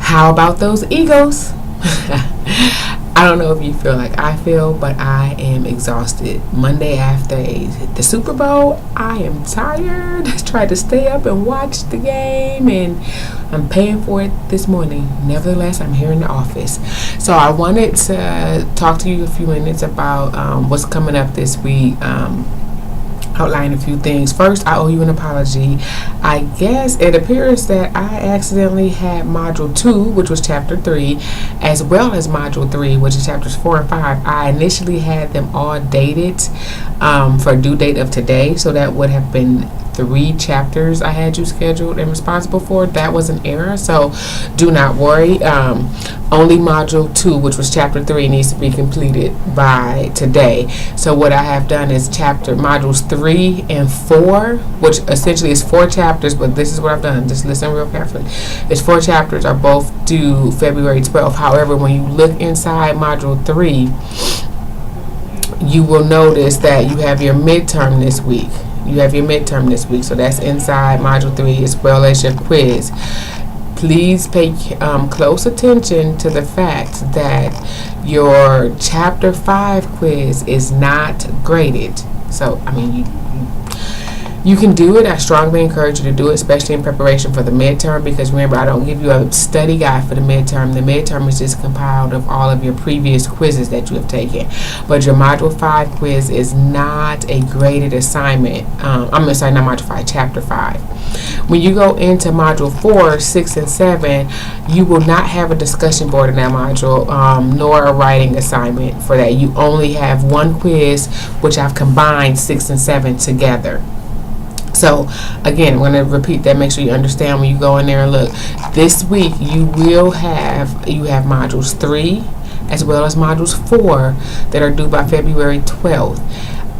How about those Eagles? I don't know if you feel like I feel, but I am exhausted. Monday after the Super Bowl, I am tired. I tried to stay up and watch the game, and I'm paying for it this morning. Nevertheless, I'm here in the office. So I wanted to talk to you a few minutes about what's coming up this week. Outline a few things. First, I owe you an apology. I guess it appears that I accidentally had Module 2, which was Chapter 3, as well as Module 3, which is Chapters 4 and 5. I initially had them all dated for due date of today, so that would have been 3 chapters I had you scheduled and responsible for. That was an error, so do not worry. Only Module 2, which was Chapter 3, needs to be completed by today. So what I have done is Modules 3 and 4, which essentially is 4 chapters, but this is what I've done. Just listen real carefully. It's 4 chapters are both due February 12th. However, when you look inside Module 3, you will notice that you have your midterm this week. So that's inside Module 3 as well as your quiz. Please pay close attention to the fact that your Chapter 5 quiz is not graded. So, I mean, you can do it. I strongly encourage you to do it, especially in preparation for the midterm, because remember, I don't give you a study guide for the midterm. The midterm is just compiled of all of your previous quizzes that you have taken. But your Module 5 quiz is not a graded assignment. Not Module 5, Chapter 5. When you go into Module 4, 6, and 7, you will not have a discussion board in that module, nor a writing assignment for that. You only have one quiz, which I've combined 6 and 7 together. So again, I'm going to repeat that. Make sure you understand when you go in there and look. This week you have Modules 3 as well as Modules 4 that are due by February 12th.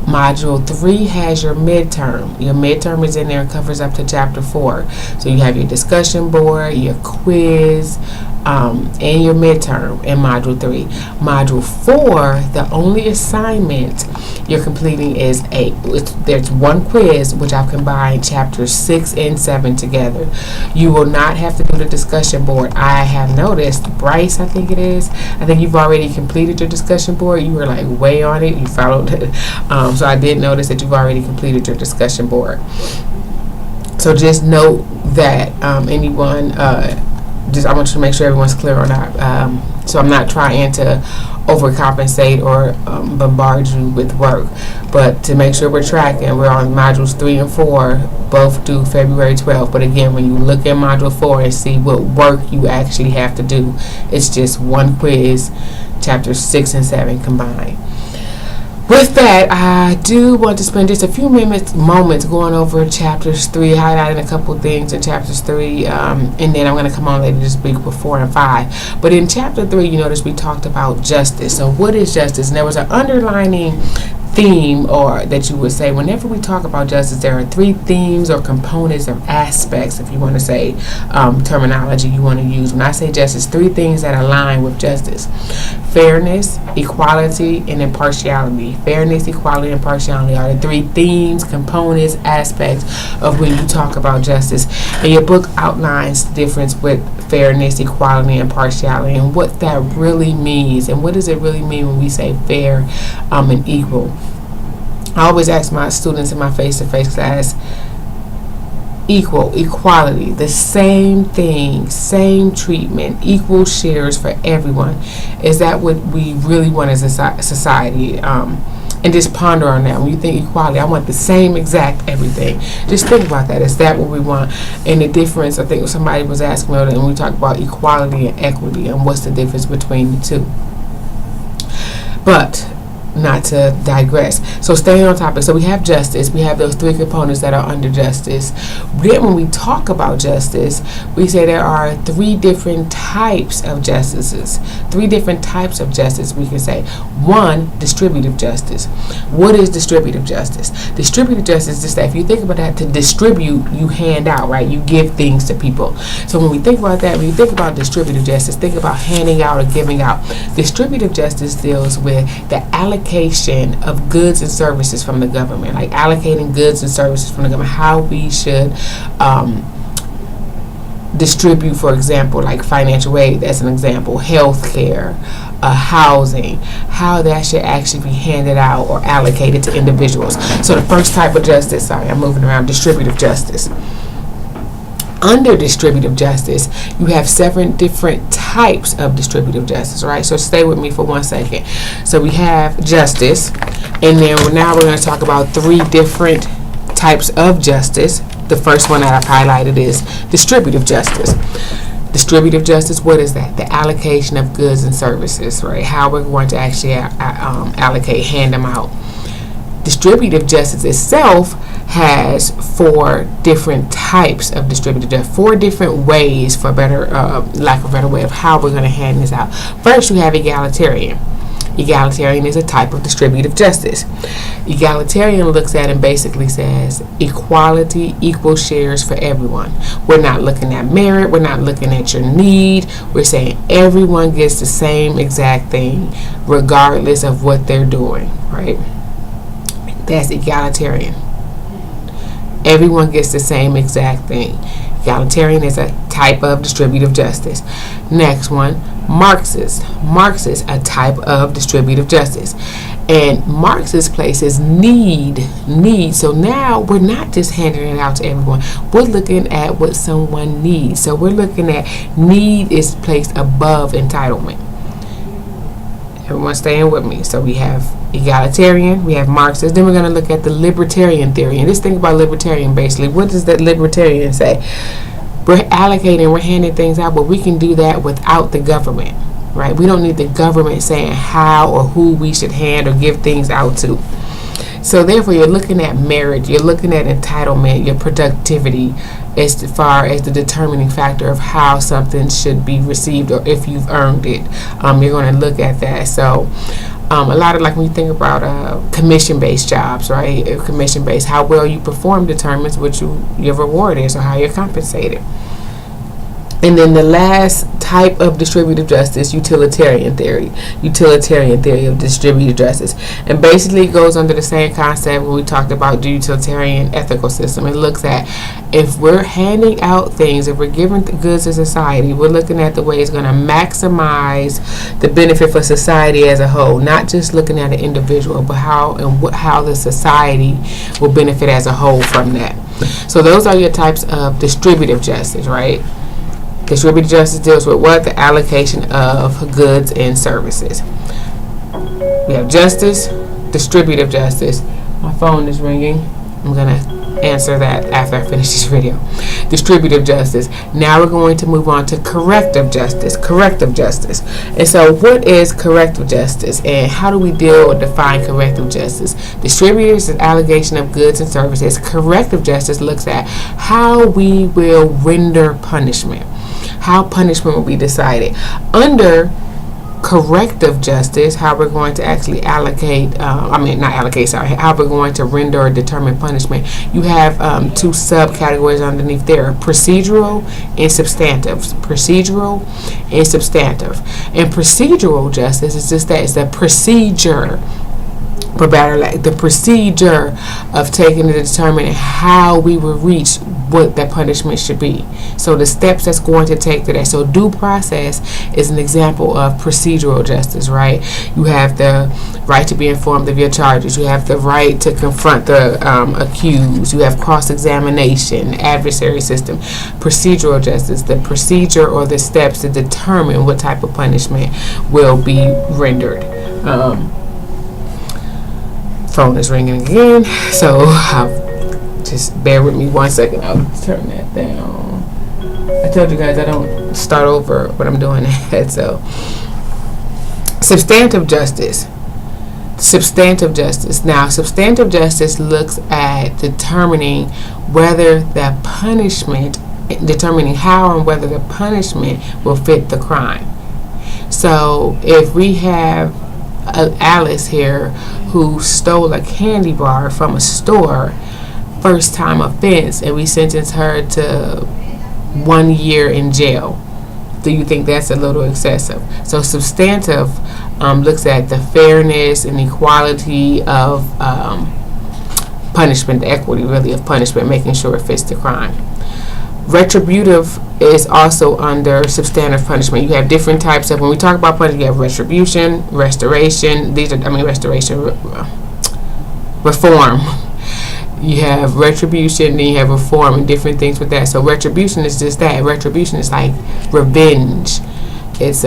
Module 3 has your midterm. Your midterm is in there and covers up to Chapter 4. So you have your discussion board, your quiz, and your midterm in Module 3. Module 4, the only assignment you're completing is there's one quiz, which I've combined Chapters 6 and 7 together. You will not have to do the discussion board. I have noticed, Bryce, I think you've already completed your discussion board. You were like way on it. You followed it. So I did notice that you've already completed your discussion board. So just note that I want you to make sure everyone's clear on that. So I'm not trying to overcompensate or bombard you with work, but to make sure we're tracking, we're on Modules 3 and 4, both due February 12th. But again, when you look at Module 4 and see what work you actually have to do, it's just one quiz, Chapters 6 and 7 combined. With that, I do want to spend just a few moments going over Chapters 3, highlighting a couple things in Chapters 3, and then I'm going to come on later this week with 4 and 5. But in Chapter 3, you notice we talked about justice. So what is justice? And there was an underlining theme, or that you would say, whenever we talk about justice, there are 3 themes or components or aspects, if you want to say terminology you want to use. When I say justice, 3 things that align with justice: fairness, equality, and impartiality. Fairness, equality, and impartiality are the 3 themes, components, aspects of when you talk about justice. And your book outlines the difference with fairness, equality, and impartiality, and what that really means. And what does it really mean when we say fair and equal? I always ask my students in my face-to-face class, equality, the same thing, same treatment, equal shares for everyone. Is that what we really want as a society? And just ponder on that. When you think equality, I want the same exact everything. Just think about that. Is that what we want? And the difference, I think somebody was asking me, and we talk about equality and equity, and what's the difference between the two. But not to digress. So staying on topic. So we have justice. We have those 3 components that are under justice. Then when we talk about justice, we say there are 3 different types of justices. 3 different types of justice, we can say. 1, distributive justice. What is distributive justice? Distributive justice is that, if you think about that, to distribute, you hand out, right? You give things to people. So when we think about that, when you think about distributive justice, think about handing out or giving out. Distributive justice deals with the allocation of goods and services from the government, like allocating goods and services from the government, how we should distribute, for example, like financial aid, that's an example, health care, housing, how that should actually be handed out or allocated to individuals. So the first type of justice, sorry, I'm moving around, distributive justice. Under distributive justice, you have 7 different types of distributive justice, right? So stay with me for 1 second. So we have justice, and then now we're going to talk about 3 different types of justice. The first one that I've highlighted is distributive justice. Distributive justice, what is that? The allocation of goods and services, right? How we're going to actually allocate, hand them out. Distributive justice itself has 4 different types of distributive justice, 4 different ways, for better, lack of a better way, of how we're going to hand this out. First, you have egalitarian. Egalitarian is a type of distributive justice. Egalitarian looks at and basically says equality, equal shares for everyone. We're not looking at merit. We're not looking at your need. We're saying everyone gets the same exact thing regardless of what they're doing, right? That's egalitarian. Everyone gets the same exact thing. Egalitarian is a type of distributive justice. Next one, Marxist. Marxist, a type of distributive justice. And Marxist places need. So now we're not just handing it out to everyone. We're looking at what someone needs. So we're looking at need is placed above entitlement. Everyone staying with me. So we have egalitarian, we have Marxist, then we're going to look at the libertarian theory. And just think about libertarian basically. What does that libertarian say? We're allocating, we're handing things out, but we can do that without the government, right? We don't need the government saying how or who we should hand or give things out to. So therefore, you're looking at merit, you're looking at entitlement, your productivity, as far as the determining factor of how something should be received or if you've earned it. You're going to look at that. So a lot of, like when you think about commission-based jobs, right? Commission-based, how well you perform determines what your reward is or how you're compensated. And then the last type of distributive justice, utilitarian theory. Utilitarian theory of distributive justice. And basically it goes under the same concept when we talked about the utilitarian ethical system. It looks at if we're handing out things, if we're giving goods to society, we're looking at the way it's going to maximize the benefit for society as a whole. Not just looking at an individual, but how the society will benefit as a whole from that. So those are your types of distributive justice, right? Distributive justice deals with what? The allocation of goods and services. We have justice, distributive justice. My phone is ringing. I'm going to answer that after I finish this video. Distributive justice. Now we're going to move on to corrective justice. Corrective justice. And so what is corrective justice and how do we deal or define corrective justice? Distributive is an allocation of goods and services. Corrective justice looks at how we will render punishment. How punishment will be decided. Under corrective justice, how we're going to actually allocate, how we're going to render or determine punishment, you have 2 subcategories underneath there, procedural and substantive. Procedural and substantive. And procedural justice is just that, it's the procedure, or better, like the procedure of taking and determining how we will reach what that punishment should be. So the steps that's going to take to that. So due process is an example of procedural justice, right? You have the right to be informed of your charges. You have the right to confront the accused. You have cross-examination, adversary system. Procedural justice, the procedure or the steps to determine what type of punishment will be rendered. Phone is ringing again, so just bear with me 1 second. I'll turn that down. I told you guys I don't start over when I'm doing that. So substantive justice. Substantive justice. Now, substantive justice looks at determining whether the punishment, determining how and whether the punishment will fit the crime. So if we have Alice here who stole a candy bar from a store, first time offense, and we sentence her to 1 year in jail. Do you think that's a little excessive? So substantive looks at the fairness and equality of punishment, the equity really of punishment, making sure it fits the crime. Retributive is also under substantive punishment. You have different types of, when we talk about punishment, you have retribution, restoration. Reform. You have retribution, then you have reform, and different things with that. So retribution is just that. Retribution is like revenge. It's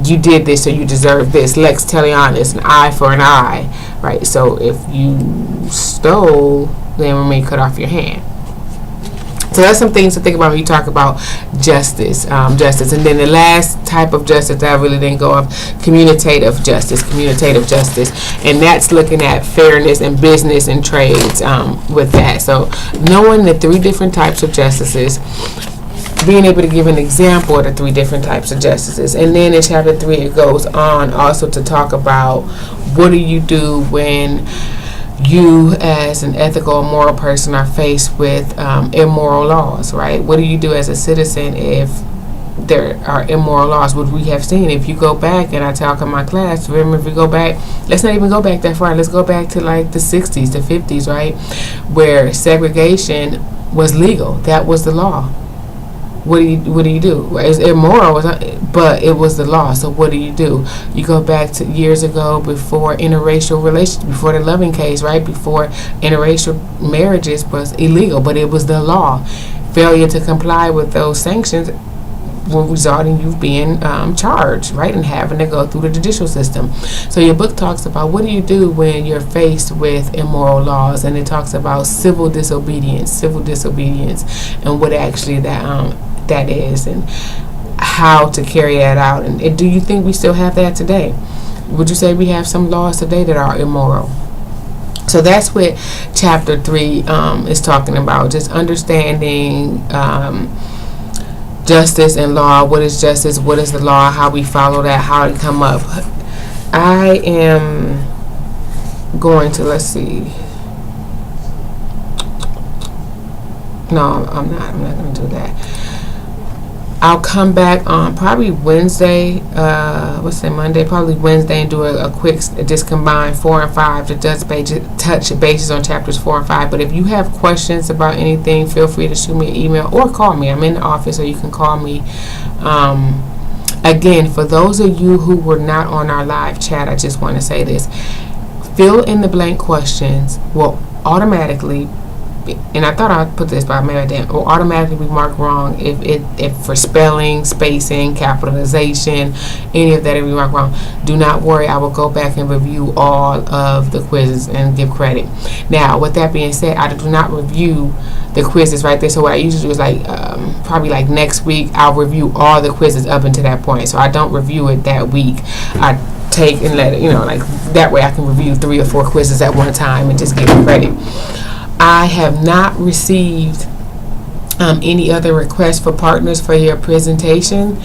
you did this, so you deserve this. Lex talionis, an eye for an eye, right? So if you stole, then we may cut off your hand. So that's some things to think about when you talk about justice. And then the last type of justice that I really didn't go off, commutative justice, and that's looking at fairness in business and trades with that. So knowing the 3 different types of justices, being able to give an example of the 3 different types of justices. And then in chapter 3, it goes on also to talk about what do you do when you as an ethical or moral person are faced with immoral laws, right? What do you do as a citizen if there are immoral laws? What we have seen, if you go back, and I talk in my class, remember, if we go back, let's not even go back that far, let's go back to like the 60s, the 50s, right, where segregation was legal. That was the law. What do you do? It's immoral, but it was the law. So what do? You go back to years ago before interracial relations, before the Loving case, right? Before interracial marriages was illegal, but it was the law. Failure to comply with those sanctions will result in you being charged, right, and having to go through the judicial system. So your book talks about what do you do when you're faced with immoral laws, and it talks about civil disobedience, and what actually that is, and how to carry that out. And do you think we still have that today? Would you say we have some laws today that are immoral? So that's what chapter 3 is talking about, just understanding justice and law. What is justice? What is the law? How we follow that? How it come up? I am going to, let's see. No, I'm not going to do that. I'll come back on probably Wednesday, Monday, probably Wednesday, and do a quick, just combine 4 and 5 to touch bases on chapters 4 and 5. But if you have questions about anything, feel free to shoot me an email or call me. I'm in the office, so you can call me. Again, for those of you who were not on our live chat, I just want to say this. Fill in the blank questions will automatically, and I thought I'd put this, but maybe I didn't, will automatically be marked wrong if for spelling, spacing, capitalization, any of that if we marked wrong. Do not worry, I will go back and review all of the quizzes and give credit. Now, with that being said, I do not review the quizzes right there. So what I usually do is like probably like next week, I'll review all the quizzes up until that point. So I don't review it that week. I take and let it, like that way I can review 3 or 4 quizzes at one time and just give credit. I have not received any other requests for partners for your presentation.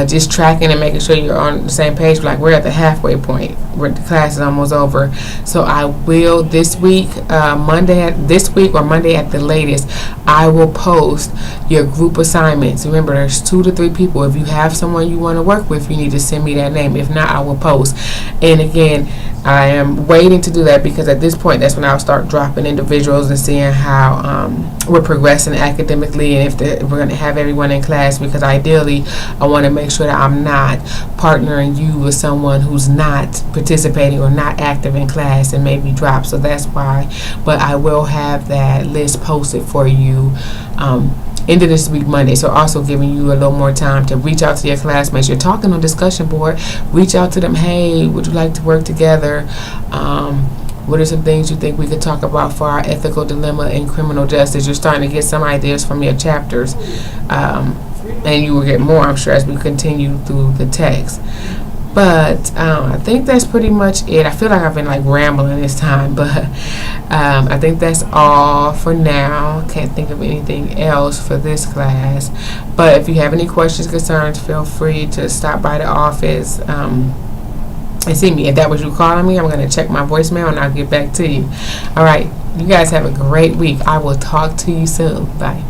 Just tracking and making sure you're on the same page. Like, we're at the halfway point where the class is almost over. So I will this week, Monday at the latest, I will post your group assignments. Remember, there's 2 to 3 people. If you have someone you want to work with, you need to send me that name. If not, I will post. And again, I am waiting to do that because at this point, that's when I'll start dropping individuals and seeing how we're progressing academically, and if we're going to have everyone in class, because ideally I want to make sure that I'm not partnering you with someone who's not participating or not active in class and maybe drop. So that's why. But I will have that list posted for you end of this week, Monday. So also giving you a little more time to reach out to your classmates. You're talking on discussion board. Reach out to them. Hey, would you like to work together? What are some things you think we could talk about for our ethical dilemma in criminal justice? You're starting to get some ideas from your chapters. And you will get more, I'm sure, as we continue through the text. But I think that's pretty much it. I feel like I've been like rambling this time, but I think that's all for now. Can't think of anything else for this class. But if you have any questions, concerns, feel free to stop by the office and see me. If that was you calling me, I'm going to check my voicemail and I'll get back to you. All right. You guys have a great week. I will talk to you soon. Bye.